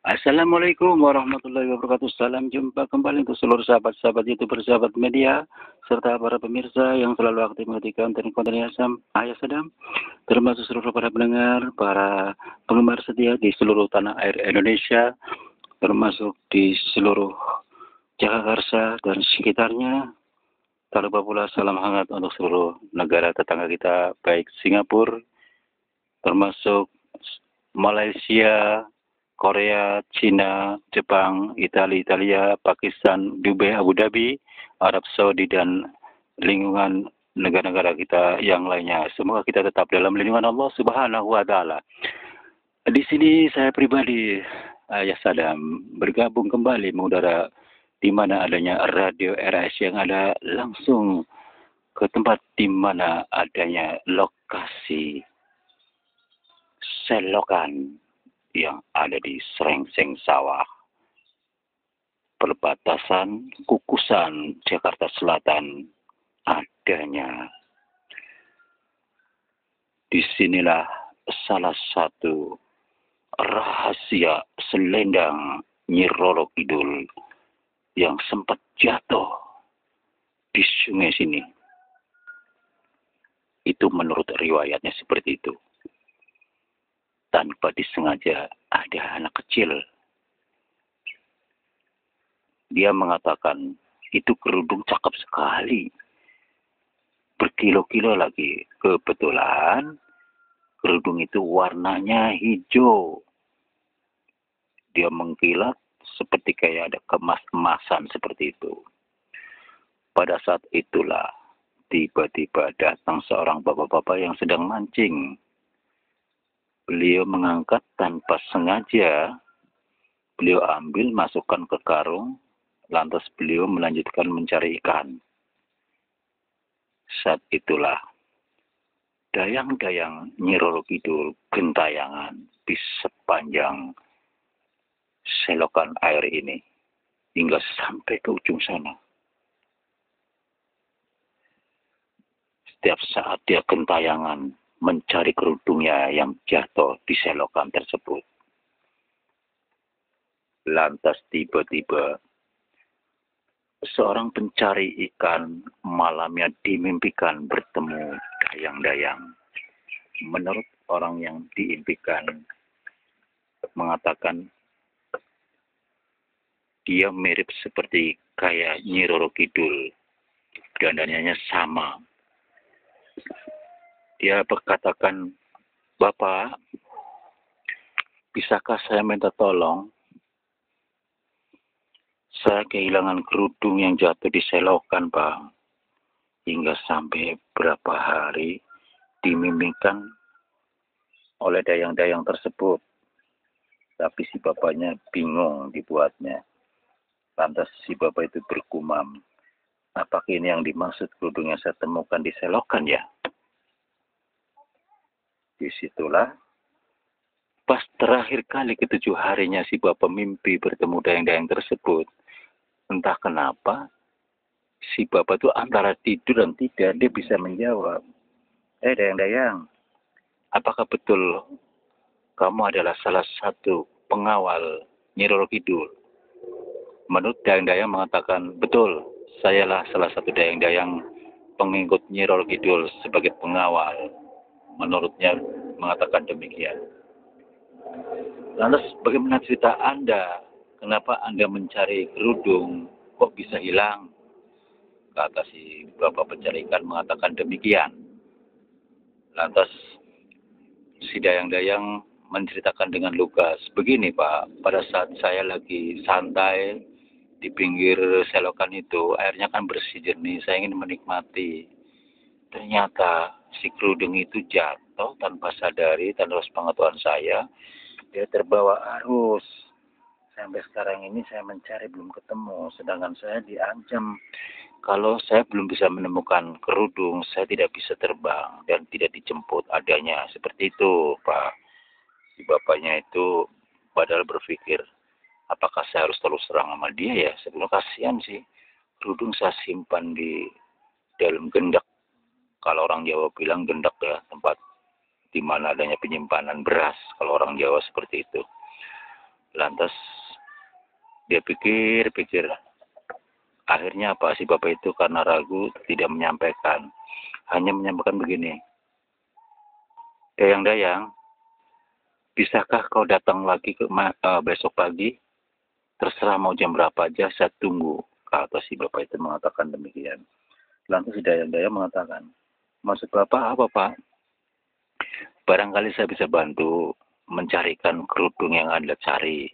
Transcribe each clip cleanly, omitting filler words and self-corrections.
Assalamualaikum warahmatullahi wabarakatuh. Salam jumpa kembali untuk seluruh sahabat-sahabat YouTuber, sahabat media, serta para pemirsa yang selalu aktif mengetik konten-konten Ayah Sadam, termasuk seluruh para pendengar, para penggemar setia di seluruh tanah air Indonesia, termasuk di seluruh Jakarta dan sekitarnya. Tak lupa pula salam hangat untuk seluruh negara tetangga kita, baik Singapura, termasuk Malaysia, Korea, Cina, Jepang, Italia, Pakistan, Dubai, Abu Dhabi, Arab Saudi, dan lingkungan negara-negara kita yang lainnya. Semoga kita tetap dalam lindungan Allah Subhanahu wa Ta'ala. Di sini saya pribadi, Ayah Sadam, bergabung kembali mengudara di mana adanya radio RS yang ada langsung ke tempat di mana adanya lokasi selokan yang ada di Serengseng Sawah, perbatasan Kukusan, Jakarta Selatan adanya. Disinilah salah satu rahasia selendang Nyi Roro Kidul yang sempat jatuh di sungai sini. Itu menurut riwayatnya seperti itu. Tanpa disengaja ada anak kecil. Dia mengatakan, itu kerudung cakep sekali. Berkilo-kilo lagi. Kebetulan kerudung itu warnanya hijau. Dia mengkilat seperti kayak ada kemas-emasan seperti itu. Pada saat itulah tiba-tiba datang seorang bapak-bapak yang sedang mancing. Beliau mengangkat tanpa sengaja, beliau ambil, masukkan ke karung, lantas beliau melanjutkan mencari ikan. Saat itulah, dayang-dayang Nyi Roro Kidul gentayangan di sepanjang selokan air ini, hingga sampai ke ujung sana. Setiap saat dia gentayangan, mencari kerudungnya yang jatuh di selokan tersebut. Lantas tiba-tiba seorang pencari ikan malamnya dimimpikan bertemu dayang-dayang. Menurut orang yang diimpikan mengatakan dia mirip seperti kayak Nyi Roro Kidul. Dandanannya sama. Dia berkatakan, "Bapak, bisakah saya minta tolong? Saya kehilangan kerudung yang jatuh di selokan, Pak. Hingga sampai berapa hari dimimpikan oleh dayang-dayang tersebut. Tapi si bapaknya bingung dibuatnya. Lantas si bapak itu bergumam, apakah ini yang dimaksud kerudung yang saya temukan di selokan ya?" Disitulah pas terakhir kali ketujuh harinya si bapak mimpi bertemu dayang-dayang tersebut. Entah kenapa si bapak itu antara tidur dan tidak, dia bisa menjawab, dayang-dayang, apakah betul kamu adalah salah satu pengawal Nyi Roro Kidul? Menurut dayang-dayang mengatakan, betul, sayalah salah satu dayang-dayang pengikut Nyi Roro Kidul sebagai pengawal. Menurutnya mengatakan demikian. Lantas bagaimana cerita Anda? Kenapa Anda mencari kerudung? Kok bisa hilang? Kata si bapak pencari ikan mengatakan demikian. Lantas si dayang-dayang menceritakan dengan lugas. Begini Pak, pada saat saya lagi santai di pinggir selokan itu, airnya kan bersih jernih, saya ingin menikmati. Ternyata si kerudung itu jatuh tanpa sadari, tanpa pengetahuan saya. Dia terbawa arus. Sampai sekarang ini saya mencari belum ketemu. Sedangkan saya diancam. Kalau saya belum bisa menemukan kerudung, saya tidak bisa terbang dan tidak dijemput adanya. Seperti itu, Pak. Si bapaknya itu padahal berpikir, apakah saya harus terus terang sama dia ya? Sebelum kasihan sih. Kerudung saya simpan di dalam gendak. Kalau orang Jawa bilang gendak ya, tempat di mana adanya penyimpanan beras. Kalau orang Jawa seperti itu. Lantas dia pikir-pikir, akhirnya apa, si bapak itu karena ragu tidak menyampaikan, hanya menyampaikan begini, Dayang-dayang, bisakah kau datang lagi besok pagi? Terserah mau jam berapa aja, saya tunggu. Kata si bapak itu mengatakan demikian. Lantas si Dayang-dayang mengatakan, maksud bapak apa pak? Barangkali saya bisa bantu mencarikan kerudung yang Anda cari.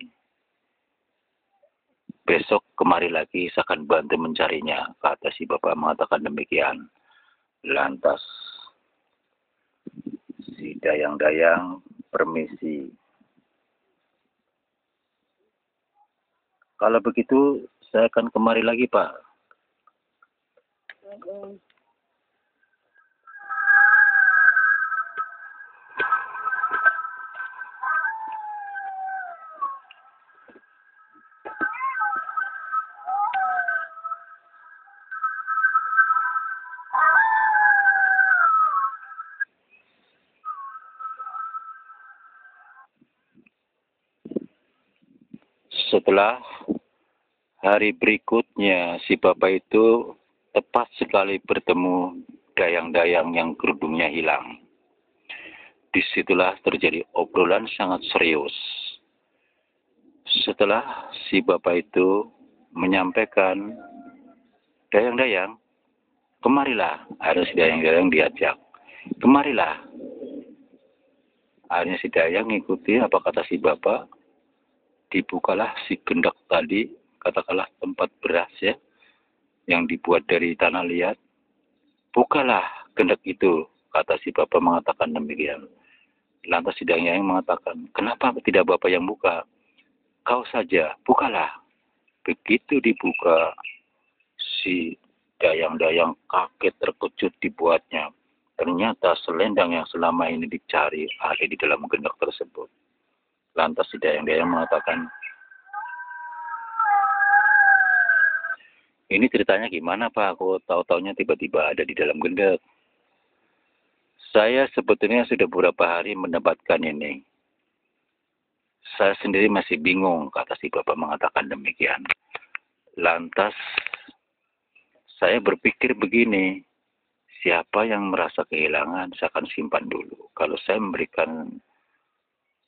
Besok kemari lagi saya akan bantu mencarinya. Kata si bapak mengatakan demikian. Lantas si Dayang-dayang permisi. Kalau begitu saya akan kemari lagi pak. Setelah hari berikutnya, si bapak itu tepat sekali bertemu Dayang-dayang yang kerudungnya hilang. Disitulah terjadi obrolan sangat serius. Setelah si bapak itu menyampaikan, Dayang-dayang, kemarilah. Harus si Dayang-dayang diajak. Kemarilah. Akhirnya si Dayang ngikuti apa kata si bapak. Dibukalah si gendak tadi, katakanlah tempat beras ya, yang dibuat dari tanah liat. Bukalah gendak itu, kata si bapak mengatakan demikian. Lantas si Dayang mengatakan, kenapa tidak bapak yang buka? Kau saja, bukalah. Begitu dibuka, si Dayang-dayang kaget terkejut dibuatnya. Ternyata selendang yang selama ini dicari ada di dalam gendak tersebut. Lantas si Dayang-dayang mengatakan, ini ceritanya gimana Pak? Aku tahu-taunya tiba-tiba ada di dalam gendak. Saya sebetulnya sudah beberapa hari mendapatkan ini. Saya sendiri masih bingung, kata si bapak mengatakan demikian. Lantas saya berpikir begini, siapa yang merasa kehilangan, saya akan simpan dulu. Kalau saya memberikan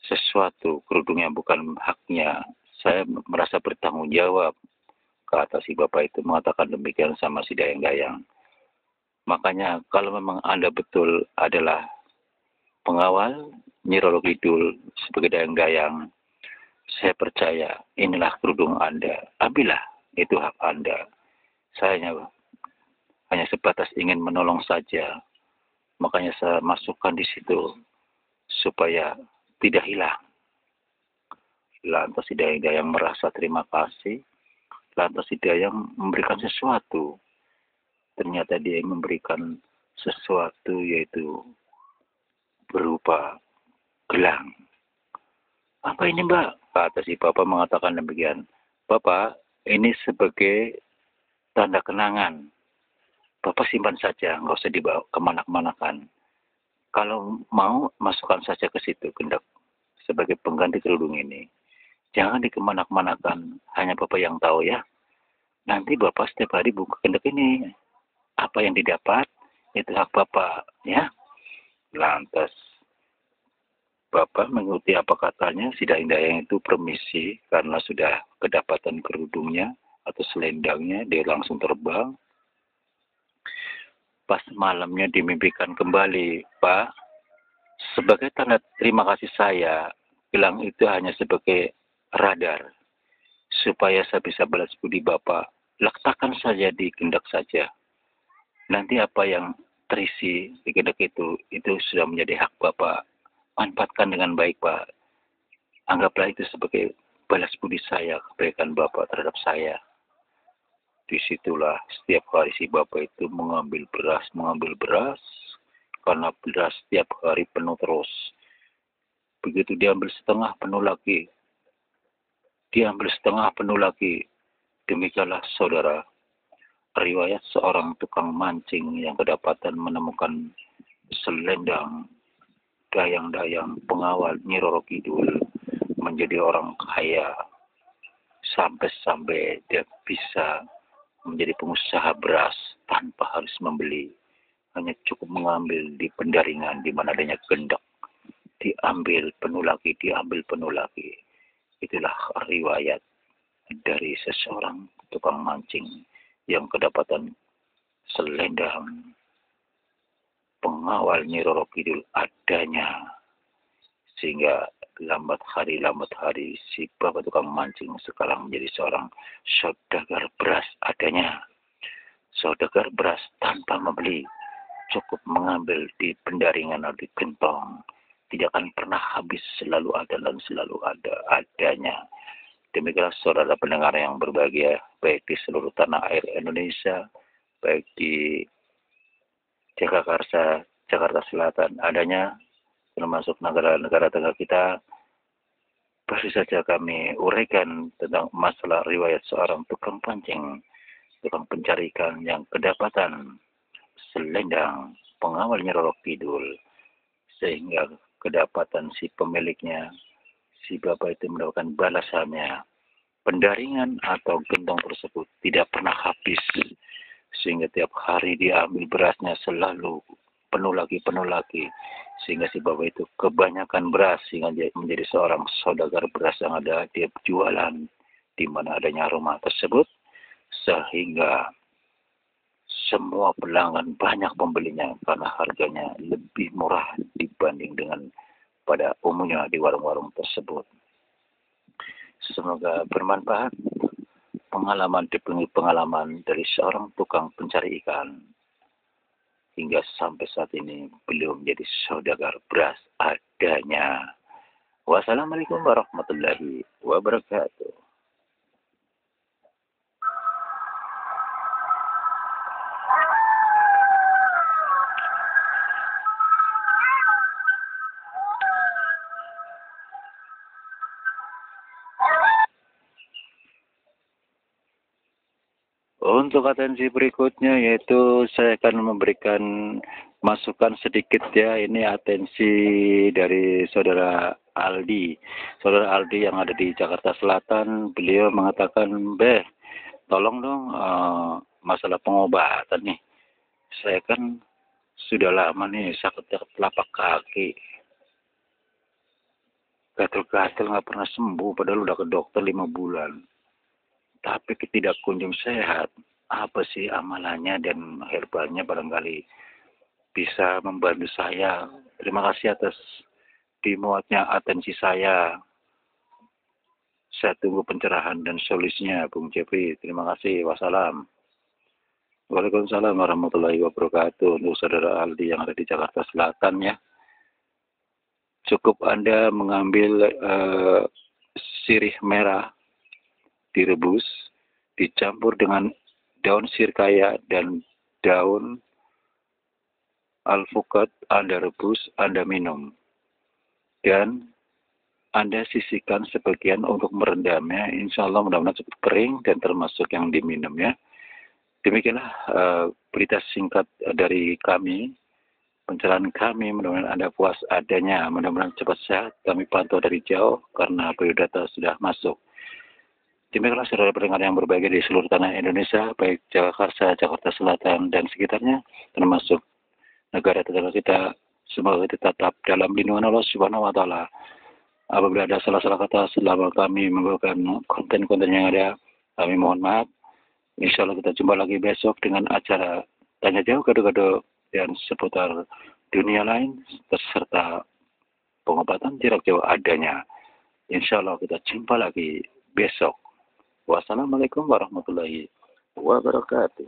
sesuatu, kerudung yang bukan haknya, saya merasa bertanggung jawab. Kata si bapak itu mengatakan demikian sama si Dayang-dayang. Makanya kalau memang Anda betul adalah pengawal Nyi Roro Kidul sebagai Dayang-dayang, saya percaya inilah kerudung Anda. Ambillah, itu hak Anda. Saya hanya sebatas ingin menolong saja. Makanya saya masukkan di situ supaya tidak hilang. Lantas si Dayang-dayang merasa terima kasih. Lantas si Dayang memberikan sesuatu. Ternyata dia memberikan sesuatu yaitu berupa gelang. Apa ini mbak? Kata si bapak mengatakan demikian. Bapak, ini sebagai tanda kenangan. Bapak simpan saja, nggak usah dibawa kemana-manakan. Kalau mau, masukkan saja ke situ gendak sebagai pengganti kerudung ini. Jangan dikemana-manakan, hanya bapak yang tahu ya. Nanti bapak setiap hari buka gendak ini. Apa yang didapat, itu hak bapak ya. Lantas bapak mengikuti apa katanya, si Dayang-dayang itu permisi karena sudah kedapatan kerudungnya atau selendangnya, dia langsung terbang. Pas malamnya dimimpikan kembali, Pak, sebagai tanda terima kasih saya, gelang itu hanya sebagai radar, supaya saya bisa balas budi Bapak. Letakkan saja di gendak saja. Nanti apa yang terisi di gendak itu sudah menjadi hak Bapak. Manfaatkan dengan baik, Pak. Anggaplah itu sebagai balas budi saya, kebaikan Bapak terhadap saya. Disitulah setiap hari si bapak itu mengambil beras, karena beras setiap hari penuh terus. Begitu diambil setengah penuh lagi, Demikianlah saudara, riwayat seorang tukang mancing yang kedapatan menemukan selendang Dayang-dayang pengawal Nyi Roro Kidul. menjadi orang kaya, sampai-sampai dia bisa menjadi pengusaha beras tanpa harus membeli, hanya cukup mengambil di pendaringan di mana adanya gendak, diambil penuh lagi, diambil penuh lagi. Itulah riwayat dari seseorang tukang mancing yang kedapatan selendang pengawal Nyi Roro Kidul adanya, sehingga lambat hari si bapak tukang mancing sekarang menjadi seorang saudagar beras adanya. Saudagar beras tanpa membeli, cukup mengambil di pendaringan atau di gentong, tidak akan pernah habis, selalu ada dan selalu adanya. Demikianlah saudara pendengar yang berbahagia, baik di seluruh tanah air Indonesia, baik di Jakarta, Jakarta Selatan adanya, termasuk negara-negara tetangga kita. Baru saja kami uraikan tentang masalah riwayat seorang tukang pancing, tukang pencari ikan yang kedapatan selendang pengawal Nyi Roro Kidul, sehingga kedapatan si pemiliknya, si bapak itu mendapatkan balasannya. Pendaringan atau gentong tersebut tidak pernah habis, sehingga tiap hari dia ambil berasnya selalu penuh lagi, sehingga si bapak itu kebanyakan beras, sehingga dia menjadi seorang saudagar beras yang ada dia jualan di mana adanya rumah tersebut, sehingga semua pelanggan banyak pembelinya karena harganya lebih murah dibanding dengan pada umumnya di warung-warung tersebut. Semoga bermanfaat pengalaman demi pengalaman dari seorang tukang pencari ikan. Hingga sampai saat ini beliau menjadi saudagar beras adanya. Wassalamualaikum warahmatullahi wabarakatuh. Untuk atensi berikutnya yaitu saya akan memberikan masukan sedikit ya. Ini atensi dari saudara Aldi. Saudara Aldi yang ada di Jakarta Selatan, beliau mengatakan, tolong dong masalah pengobatan nih. Saya kan sudah lama nih sakit telapak kaki. Gatel-gatel nggak pernah sembuh, padahal udah ke dokter 5 bulan. Tapi tidak kunjung sehat. Apa sih amalannya dan herbalnya, barangkali bisa membantu saya. Terima kasih atas dimuatnya atensi saya. Saya tunggu pencerahan dan solusinya, Bung Jeffrey. Terima kasih. Wassalam. Waalaikumsalam warahmatullahi wabarakatuh. Untuk saudara Aldi yang ada di Jakarta Selatan ya. Cukup Anda mengambil sirih merah, direbus, dicampur dengan daun sirkaya dan daun alpukat, Anda rebus, Anda minum. Dan Anda sisihkan sebagian untuk merendamnya. Insya Allah mudah-mudahan cepat kering dan termasuk yang diminum ya. Demikianlah berita singkat dari kami, pencerahan kami. Mudah-mudahan Anda puas adanya. Mudah-mudahan cepat sehat. Kami pantau dari jauh karena biodata sudah masuk. Demikianlah saudara pendengar yang berbahagia di seluruh tanah Indonesia, baik Jakarta, Jakarta Selatan, dan sekitarnya, termasuk negara tetangga kita. Semoga kita tetap dalam lindungan Allah Subhanahu wa Ta'ala. Apabila ada salah-salah kata selama kami membawakan konten-konten yang ada, kami mohon maaf. Insya Allah kita jumpa lagi besok dengan acara Tanya Jauh, Gado-Gado, dan seputar dunia lain, serta pengobatan jarak jauh adanya. Insya Allah kita jumpa lagi besok. Wassalamualaikum warahmatullahi wabarakatuh.